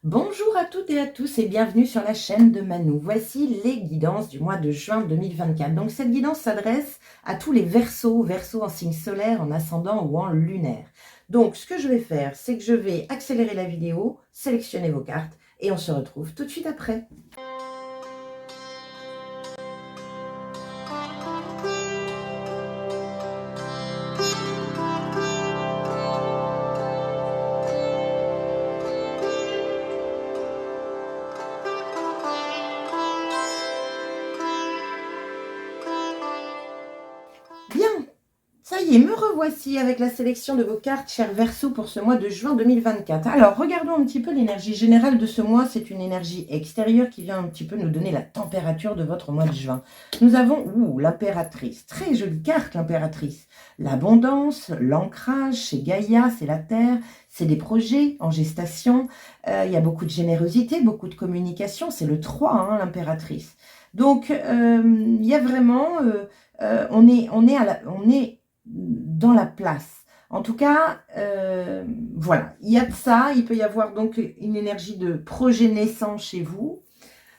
Bonjour à toutes et à tous et bienvenue sur la chaîne de Manou. Voici les guidances du mois de juin 2024. Donc cette guidance s'adresse à tous les Verseaux, Verseaux en signe solaire, en ascendant ou en lunaire. Donc ce que je vais faire, c'est que je vais accélérer la vidéo, sélectionner vos cartes et on se retrouve tout de suite après. Bien, ça y est, me revoici avec la sélection de vos cartes, chers Verseaux, pour ce mois de juin 2024. Alors, regardons un petit peu l'énergie générale de ce mois. C'est une énergie extérieure qui vient un petit peu nous donner la température de votre mois de juin. Nous avons l'impératrice. Très jolie carte, l'impératrice. L'abondance, l'ancrage, c'est Gaïa, c'est la terre, c'est des projets en gestation. Il y a beaucoup de générosité, beaucoup de communication. C'est le 3, hein, l'impératrice. Donc, il y a vraiment... on est dans la place. En tout cas, voilà, il y a de ça. Il peut y avoir donc une énergie de projet naissant chez vous.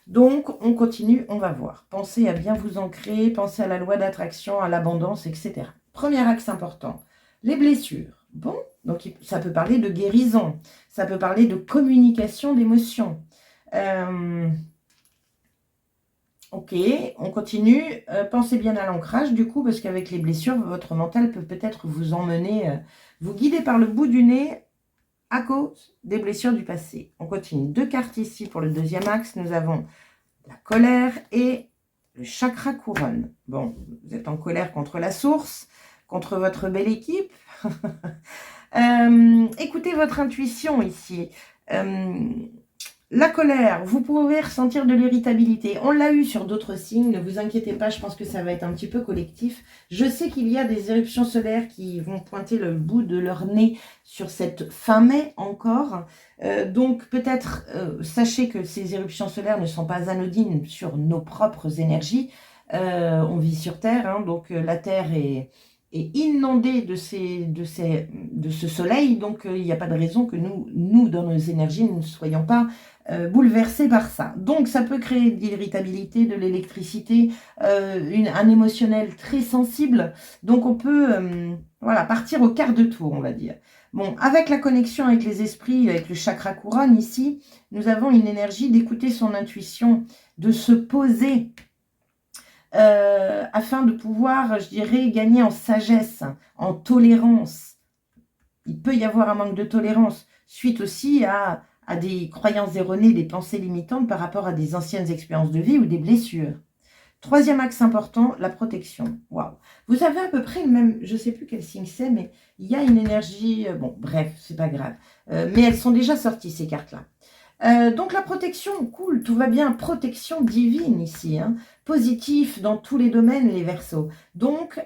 Donc, on continue, on va voir. Pensez à bien vous ancrer, pensez à la loi d'attraction, à l'abondance, etc. Premier axe important, les blessures. Bon, donc ça peut parler de guérison, ça peut parler de communication d'émotions. Ok, on continue. Pensez bien à l'ancrage, du coup, parce qu'avec les blessures, votre mental peut peut-être vous emmener, vous guider par le bout du nez à cause des blessures du passé. On continue. Deux cartes ici pour le deuxième axe. Nous avons la colère et le chakra couronne. Bon, vous êtes en colère contre la source, contre votre belle équipe. Écoutez votre intuition ici. La colère, vous pouvez ressentir de l'irritabilité. On l'a eu sur d'autres signes, ne vous inquiétez pas, je pense que ça va être un petit peu collectif. Je sais qu'il y a des éruptions solaires qui vont pointer le bout de leur nez sur cette fin mai encore. Donc peut-être, sachez que ces éruptions solaires ne sont pas anodines sur nos propres énergies. On vit sur Terre, hein, donc la Terre est inondée de ce soleil, donc il n'y a pas de raison que nous, dans nos énergies, nous ne soyons pas bouleversés par ça. Donc ça peut créer de l'irritabilité, de l'électricité, un émotionnel très sensible. Donc on peut voilà, partir au quart de tour, on va dire. Bon, avec la connexion avec les esprits, avec le chakra couronne ici, nous avons une énergie d'écouter son intuition, de se poser afin de pouvoir, je dirais, gagner en sagesse, en tolérance. Il peut y avoir un manque de tolérance suite aussi à des croyances erronées, des pensées limitantes par rapport à des anciennes expériences de vie ou des blessures. Troisième axe important, la protection. Waouh. Vous avez à peu près le même, je ne sais plus quel signe c'est, mais il y a une énergie, bon, bref, c'est pas grave. Mais elles sont déjà sorties, ces cartes-là. Donc la protection, cool, tout va bien, protection divine ici, hein, positif dans tous les domaines, les Verseaux. Donc,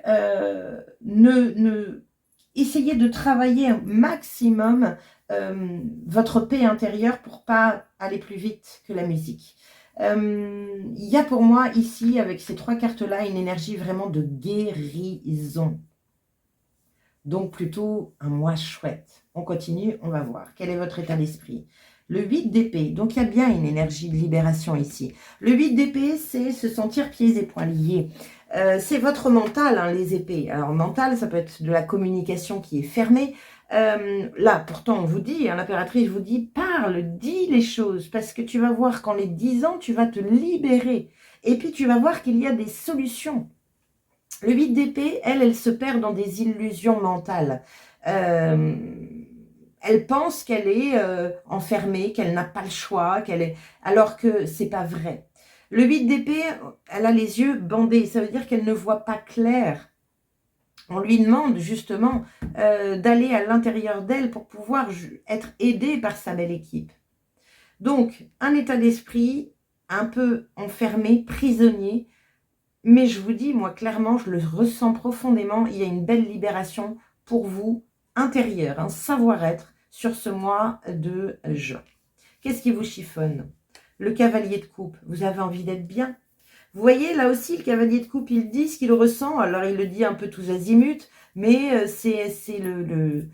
essayez de travailler un maximum votre paix intérieure pour pas aller plus vite que la musique. Il y a pour moi ici, avec ces trois cartes-là, une énergie vraiment de guérison. Donc plutôt un mois chouette. On continue, on va voir. Quel est votre état d'esprit? Le 8 d'épée, donc il y a bien une énergie de libération ici. Le 8 d'épée, c'est se sentir pieds et poings liés. C'est votre mental, hein, les épées. Alors mental, ça peut être de la communication qui est fermée. Là, pourtant, on vous dit, hein, l'impératrice vous dit, parle, dis les choses, parce que tu vas voir qu'en les disant, tu vas te libérer. Et puis, tu vas voir qu'il y a des solutions. Le 8 d'épée, elle se perd dans des illusions mentales. Elle pense qu'elle est enfermée, qu'elle n'a pas le choix, alors que c'est pas vrai. Le 8 d'épée, elle a les yeux bandés, ça veut dire qu'elle ne voit pas clair. On lui demande justement d'aller à l'intérieur d'elle pour pouvoir être aidée par sa belle équipe. Donc, un état d'esprit un peu enfermé, prisonnier, mais je vous dis, moi, clairement, je le ressens profondément. Il y a une belle libération pour vous, intérieure, un savoir-être sur ce mois de juin. Qu'est-ce qui vous chiffonne? Le cavalier de coupe. Vous avez envie d'être bien? Vous voyez, là aussi, le cavalier de coupe, il dit ce qu'il ressent. Alors, il le dit un peu tous azimuts, mais c'est le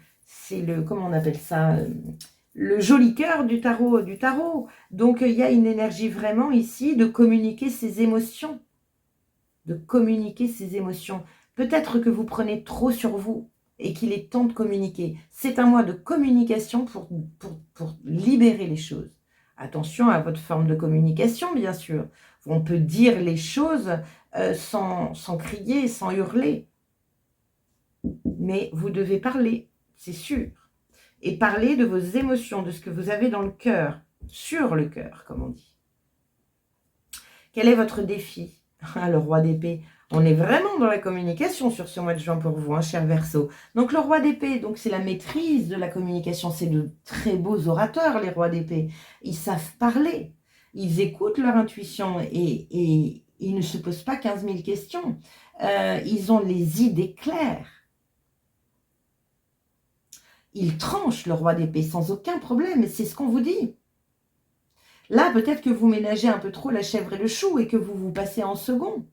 comment on appelle ça le joli cœur du tarot, Donc, il y a une énergie vraiment ici de communiquer ses émotions. De communiquer ses émotions. Peut-être que vous prenez trop sur vous et qu'il est temps de communiquer. C'est un mois de communication pour libérer les choses. Attention à votre forme de communication, bien sûr. On peut dire les choses sans crier, sans hurler. Mais vous devez parler, c'est sûr. Et parler de vos émotions, de ce que vous avez dans le cœur, sur le cœur, comme on dit. Quel est votre défi? Le roi d'épée. On est vraiment dans la communication sur ce mois de juin pour vous, hein, cher Verseau. Donc le roi d'épée, donc c'est la maîtrise de la communication. C'est de très beaux orateurs, les rois d'épée. Ils savent parler. Ils écoutent leur intuition et ils ne se posent pas 15 000 questions. Ils ont les idées claires. Ils tranchent le roi d'épée sans aucun problème. C'est ce qu'on vous dit. Là, peut-être que vous ménagez un peu trop la chèvre et le chou et que vous vous passez en second.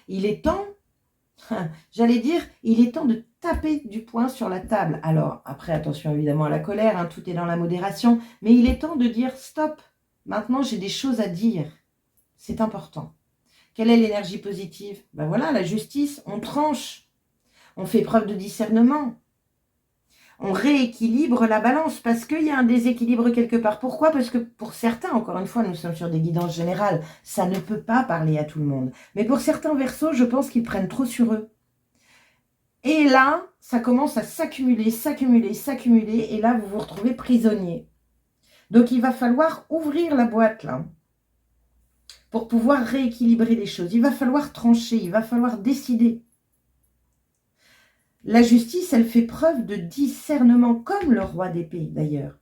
Il est temps, j'allais dire, il est temps de taper du poing sur la table. Alors, après, attention évidemment à la colère, hein, tout est dans la modération, mais il est temps de dire stop. Maintenant, j'ai des choses à dire. C'est important. Quelle est l'énergie positive? Ben voilà, la justice, on tranche. On fait preuve de discernement. On rééquilibre la balance parce qu'il y a un déséquilibre quelque part. Pourquoi? Parce que pour certains, encore une fois, nous sommes sur des guidances générales, ça ne peut pas parler à tout le monde. Mais pour certains Verseaux, je pense qu'ils prennent trop sur eux. Et là, ça commence à s'accumuler, s'accumuler, s'accumuler, et là, vous vous retrouvez prisonnier. Donc, il va falloir ouvrir la boîte, là, pour pouvoir rééquilibrer les choses. Il va falloir trancher, il va falloir décider. La justice, elle fait preuve de discernement, comme le roi d'épée d'ailleurs.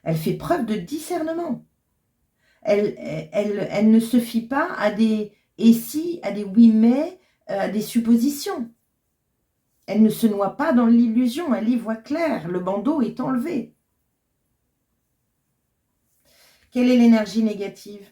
Elle fait preuve de discernement. Elle ne se fie pas à des « et si », à des « oui mais », à des suppositions. Elle ne se noie pas dans l'illusion, elle y voit clair, le bandeau est enlevé. Quelle est l'énergie négative?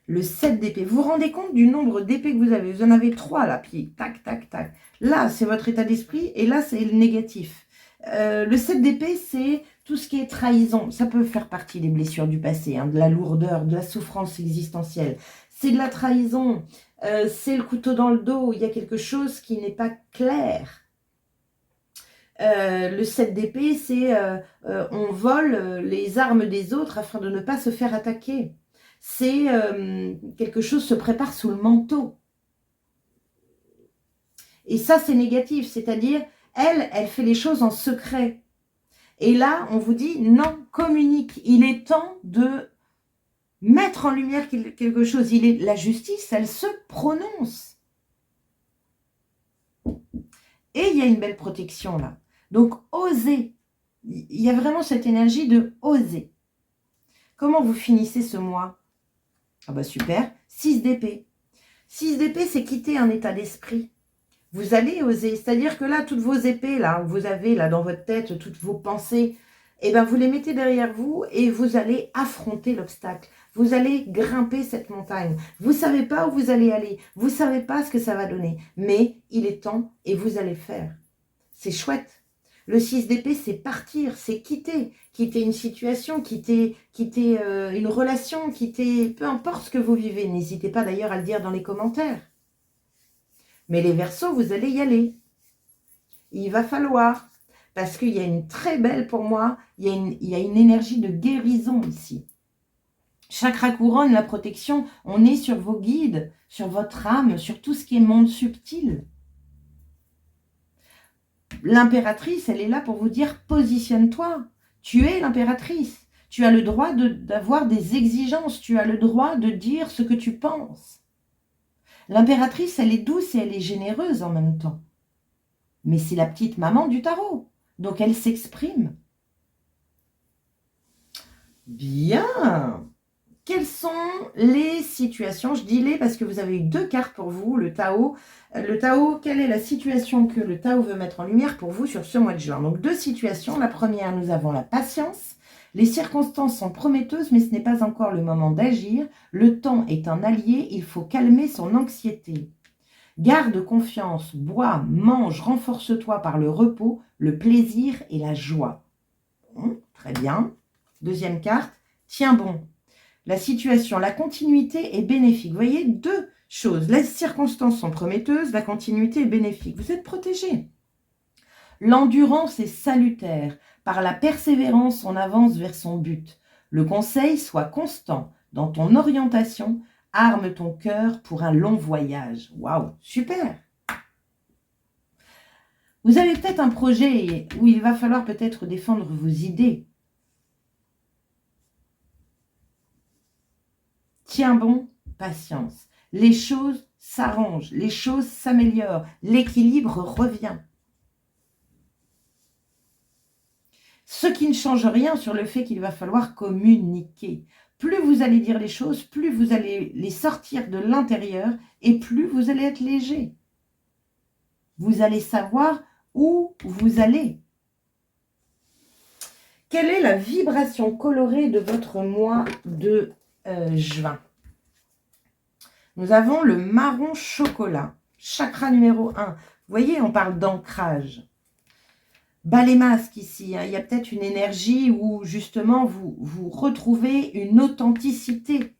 Le 7 d'épée. Vous vous rendez compte du nombre d'épées que vous avez? Vous en avez 3 là, puis tac, tac, tac. Là, c'est votre état d'esprit et là, c'est le négatif. Le 7 d'épée, c'est tout ce qui est trahison. Ça peut faire partie des blessures du passé, hein, de la lourdeur, de la souffrance existentielle. C'est de la trahison, c'est le couteau dans le dos. Il y a quelque chose qui n'est pas clair. Le 7 d'épée, c'est on vole les armes des autres afin de ne pas se faire attaquer. C'est quelque chose se prépare sous le manteau. Et ça, c'est négatif, c'est-à-dire, elle fait les choses en secret. Et là, on vous dit, non, communique. Il est temps de mettre en lumière quelque chose. La justice, elle se prononce. Et il y a une belle protection là. Donc, osez. Il y a vraiment cette énergie de oser. Comment vous finissez ce mois? Ah bah super, 6 d'épée. 6 d'épée, c'est quitter un état d'esprit. Vous allez oser, c'est-à-dire que là, toutes vos épées, là, vous avez là dans votre tête, toutes vos pensées, eh bien, vous les mettez derrière vous et vous allez affronter l'obstacle. Vous allez grimper cette montagne. Vous ne savez pas où vous allez aller. Vous ne savez pas ce que ça va donner. Mais il est temps et vous allez faire. C'est chouette. Le 6 d'épée, c'est partir, c'est quitter. Quitter une situation, quitter une relation, quitter peu importe ce que vous vivez. N'hésitez pas d'ailleurs à le dire dans les commentaires. Mais les Verseaux, vous allez y aller. Il va falloir. Parce qu'il y a une très belle, pour moi, il y a une énergie de guérison ici. Chakra couronne, la protection, on est sur vos guides, sur votre âme, sur tout ce qui est monde subtil. L'impératrice, elle est là pour vous dire, positionne-toi. Tu es l'impératrice. Tu as le droit d'avoir des exigences. Tu as le droit de dire ce que tu penses. L'impératrice, elle est douce et elle est généreuse en même temps. Mais c'est la petite maman du tarot. Donc, elle s'exprime. Bien. Quelles sont les situations? Je dis les parce que vous avez eu 2 cartes pour vous, le Tao. Le Tao, quelle est la situation que le Tao veut mettre en lumière pour vous sur ce mois de juin? Donc, 2 situations. La première, nous avons la patience. Les circonstances sont prometteuses, mais ce n'est pas encore le moment d'agir. Le temps est un allié, il faut calmer son anxiété. Garde confiance, bois, mange, renforce-toi par le repos, le plaisir et la joie. Bon, très bien. Deuxième carte, tiens bon. La situation, la continuité est bénéfique. Vous voyez, deux choses. Les circonstances sont prometteuses, la continuité est bénéfique. Vous êtes protégé. L'endurance est salutaire. Par la persévérance, on avance vers son but. Le conseil, soit constant dans ton orientation, arme ton cœur pour un long voyage. Waouh, super! Vous avez peut-être un projet où il va falloir peut-être défendre vos idées. Tiens bon, patience. Les choses s'arrangent, les choses s'améliorent, l'équilibre revient. Ce qui ne change rien sur le fait qu'il va falloir communiquer. Plus vous allez dire les choses, plus vous allez les sortir de l'intérieur et plus vous allez être léger. Vous allez savoir où vous allez. Quelle est la vibration colorée de votre mois de juin? Nous avons le marron chocolat, chakra numéro 1. Vous voyez, on parle d'ancrage. Bas les masques ici, hein. Il y a peut-être une énergie où justement vous retrouvez une authenticité.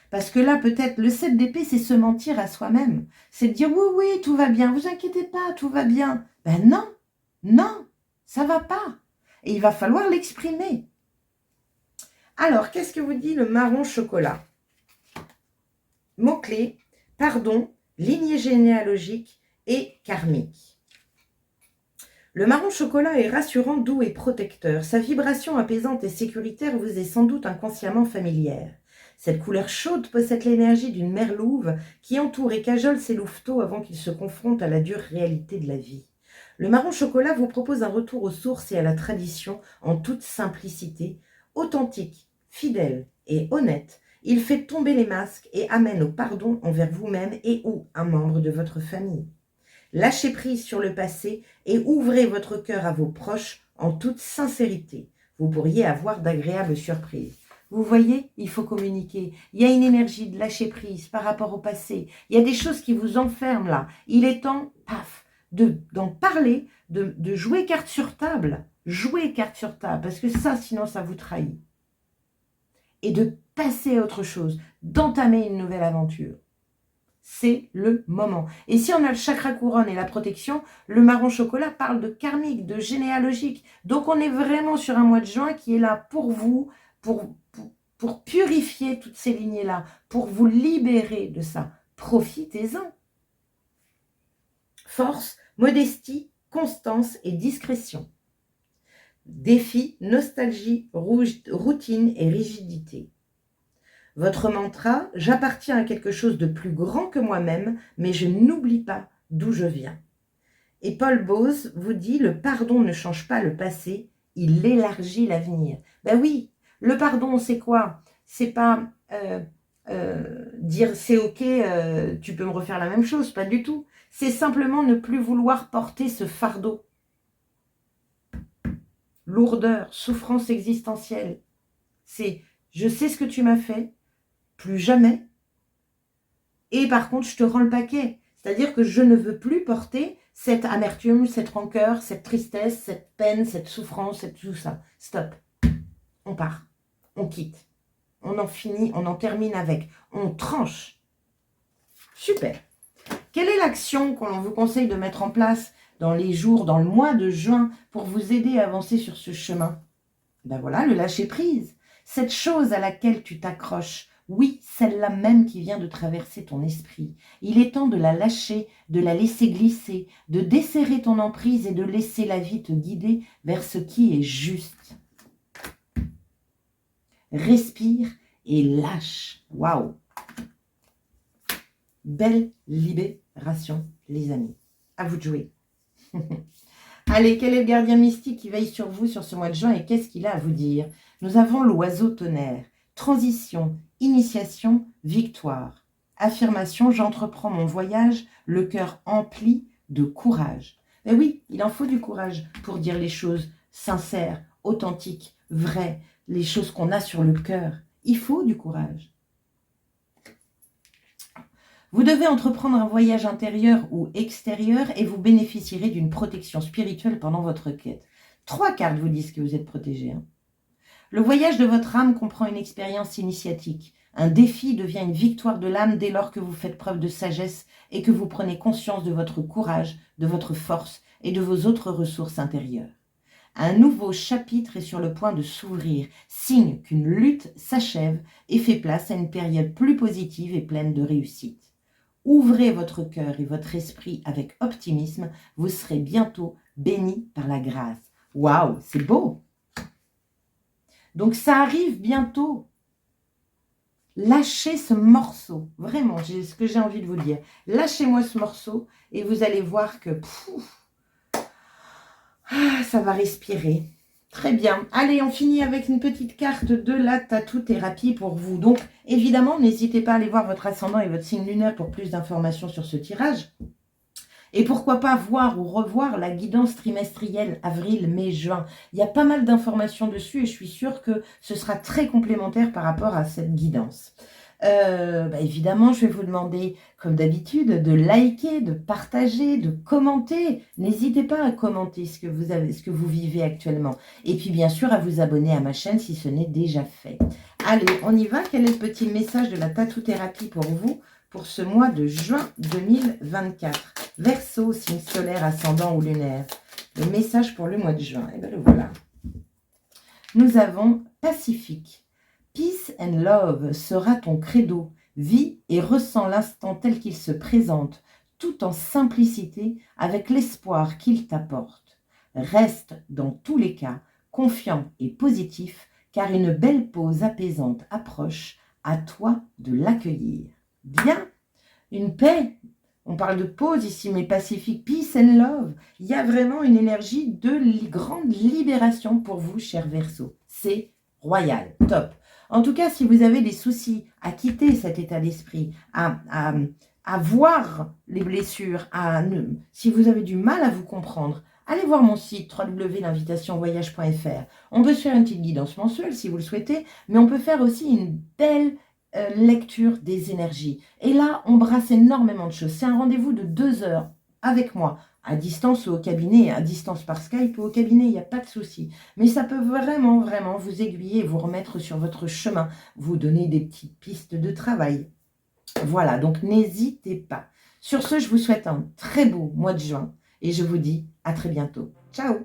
Parce que là, peut-être, le 7 d'épée, c'est se mentir à soi-même. C'est de dire, oui, oui, tout va bien, vous inquiétez pas, tout va bien. Ben non, non, ça va pas. Et il va falloir l'exprimer. Alors, qu'est-ce que vous dit le marron chocolat? Mots-clés, pardon, lignée généalogique et karmique. Le marron chocolat est rassurant, doux et protecteur. Sa vibration apaisante et sécuritaire vous est sans doute inconsciemment familière. Cette couleur chaude possède l'énergie d'une mer louve qui entoure et cajole ses louveteaux avant qu'ils se confrontent à la dure réalité de la vie. Le marron chocolat vous propose un retour aux sources et à la tradition en toute simplicité, authentique, fidèle et honnête. Il fait tomber les masques et amène au pardon envers vous-même et ou un membre de votre famille. Lâchez prise sur le passé et ouvrez votre cœur à vos proches en toute sincérité. Vous pourriez avoir d'agréables surprises. Vous voyez, il faut communiquer. Il y a une énergie de lâcher prise par rapport au passé. Il y a des choses qui vous enferment là. Il est temps, paf, d'en parler, de jouer carte sur table. Jouer carte sur table, parce que ça, sinon, ça vous trahit. Et de passer à autre chose, d'entamer une nouvelle aventure. C'est le moment. Et si on a le chakra couronne et la protection, le marron chocolat parle de karmique, de généalogique. Donc on est vraiment sur un mois de juin qui est là pour vous, pour purifier toutes ces lignées-là, pour vous libérer de ça. Profitez-en. Force, modestie, constance et discrétion. Défi, nostalgie, routine et rigidité. Votre mantra, j'appartiens à quelque chose de plus grand que moi-même, mais je n'oublie pas d'où je viens. Et Paul Bose vous dit, le pardon ne change pas le passé, il élargit l'avenir. Ben oui, le pardon, c'est quoi? C'est pas dire c'est ok, tu peux me refaire la même chose, pas du tout. C'est simplement ne plus vouloir porter ce fardeau. Lourdeur, souffrance existentielle. C'est je sais ce que tu m'as fait, plus jamais. Et par contre, je te rends le paquet. C'est-à-dire que je ne veux plus porter cette amertume, cette rancœur, cette tristesse, cette peine, cette souffrance, tout ça. Stop. On part. On quitte. On en finit, on en termine avec. On tranche. Super. Quelle est l'action qu'on vous conseille de mettre en place dans les jours, dans le mois de juin, pour vous aider à avancer sur ce chemin? Ben voilà, le lâcher-prise. Cette chose à laquelle tu t'accroches, oui, celle-là même qui vient de traverser ton esprit. Il est temps de la lâcher, de la laisser glisser, de desserrer ton emprise et de laisser la vie te guider vers ce qui est juste. Respire et lâche. Waouh! Belle libération, les amis. À vous de jouer. Allez, quel est le gardien mystique qui veille sur vous sur ce mois de juin et qu'est-ce qu'il a à vous dire? Nous avons l'oiseau tonnerre. Transition, initiation, victoire. Affirmation, j'entreprends mon voyage, le cœur empli de courage. Mais oui, il en faut du courage pour dire les choses sincères, authentiques, vraies, les choses qu'on a sur le cœur. Il faut du courage. Vous devez entreprendre un voyage intérieur ou extérieur et vous bénéficierez d'une protection spirituelle pendant votre quête. 3 cartes vous disent que vous êtes protégé. Hein. Le voyage de votre âme comprend une expérience initiatique. Un défi devient une victoire de l'âme dès lors que vous faites preuve de sagesse et que vous prenez conscience de votre courage, de votre force et de vos autres ressources intérieures. Un nouveau chapitre est sur le point de s'ouvrir, signe qu'une lutte s'achève et fait place à une période plus positive et pleine de réussite. Ouvrez votre cœur et votre esprit avec optimisme, vous serez bientôt bénis par la grâce. Waouh, c'est beau! Donc ça arrive bientôt. Lâchez ce morceau, vraiment, c'est ce que j'ai envie de vous dire. Lâchez-moi ce morceau et vous allez voir que ça va respirer. Très bien. Allez, on finit avec une petite carte de la tatou-thérapie pour vous. Donc, évidemment, n'hésitez pas à aller voir votre ascendant et votre signe lunaire pour plus d'informations sur ce tirage. Et pourquoi pas voir ou revoir la guidance trimestrielle avril, mai, juin. Il y a pas mal d'informations dessus et je suis sûre que ce sera très complémentaire par rapport à cette guidance. Évidemment, je vais vous demander, comme d'habitude, de liker, de partager, de commenter. N'hésitez pas à commenter ce que vous vivez actuellement. Et puis, bien sûr, à vous abonner à ma chaîne si ce n'est déjà fait. Allez, on y va. Quel est le petit message de la tatou-thérapie pour vous pour ce mois de juin 2024? Verseau, signe solaire, ascendant ou lunaire. Le message pour le mois de juin. Et bien le voilà. Nous avons Pacifique. Peace and love sera ton credo. Vis et ressens l'instant tel qu'il se présente, tout en simplicité, avec l'espoir qu'il t'apporte. Reste, dans tous les cas, confiant et positif, car une belle pause apaisante approche, à toi de l'accueillir. Bien, une paix. On parle de pause ici, mais pacifique, peace and love. Il y a vraiment une énergie de grande libération pour vous, chers Verseaux. C'est royal, top. En tout cas, si vous avez des soucis à quitter cet état d'esprit, à voir les blessures, si vous avez du mal à vous comprendre, allez voir mon site www.l'invitationvoyage.fr. On peut se faire une petite guidance mensuelle si vous le souhaitez, mais on peut faire aussi une belle lecture des énergies. Et là, on brasse énormément de choses. C'est un rendez-vous de 2 heures avec moi, à distance ou au cabinet, à distance par Skype ou au cabinet, il n'y a pas de souci. Mais ça peut vraiment, vraiment vous aiguiller et vous remettre sur votre chemin, vous donner des petites pistes de travail. Voilà, donc n'hésitez pas. Sur ce, je vous souhaite un très beau mois de juin et je vous dis à très bientôt. Ciao!